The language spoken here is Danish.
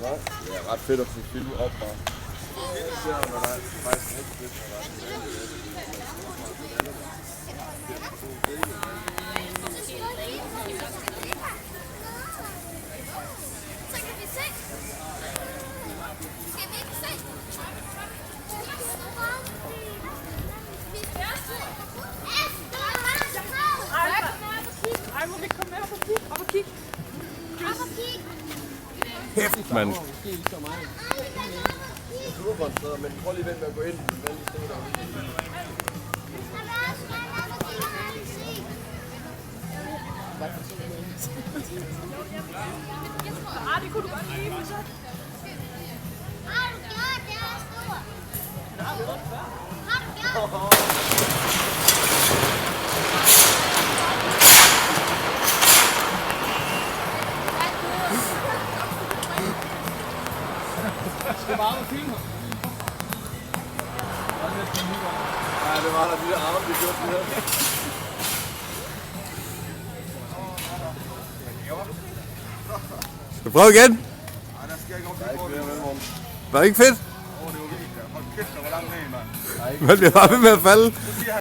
Ja, det er ret fedt at få film op og se, når der er faktisk rigtig fedt. Ej, må vi komme med op og kigge? Hæft, mand. Men prøv lige vent med at gå ind. Det kunne du godt lide, så. Har du gjort det også, du? Har du gjort Det var med film. Ja, det var der de der arme, vi gjorde det her. Skal du prøve igen? Nej, der skal ikke op. Der er ikke flere mellemrum. Var det ikke fedt? Det var vildt. Hold kæft, der var langt ned, mand. Men det var ved med at falde.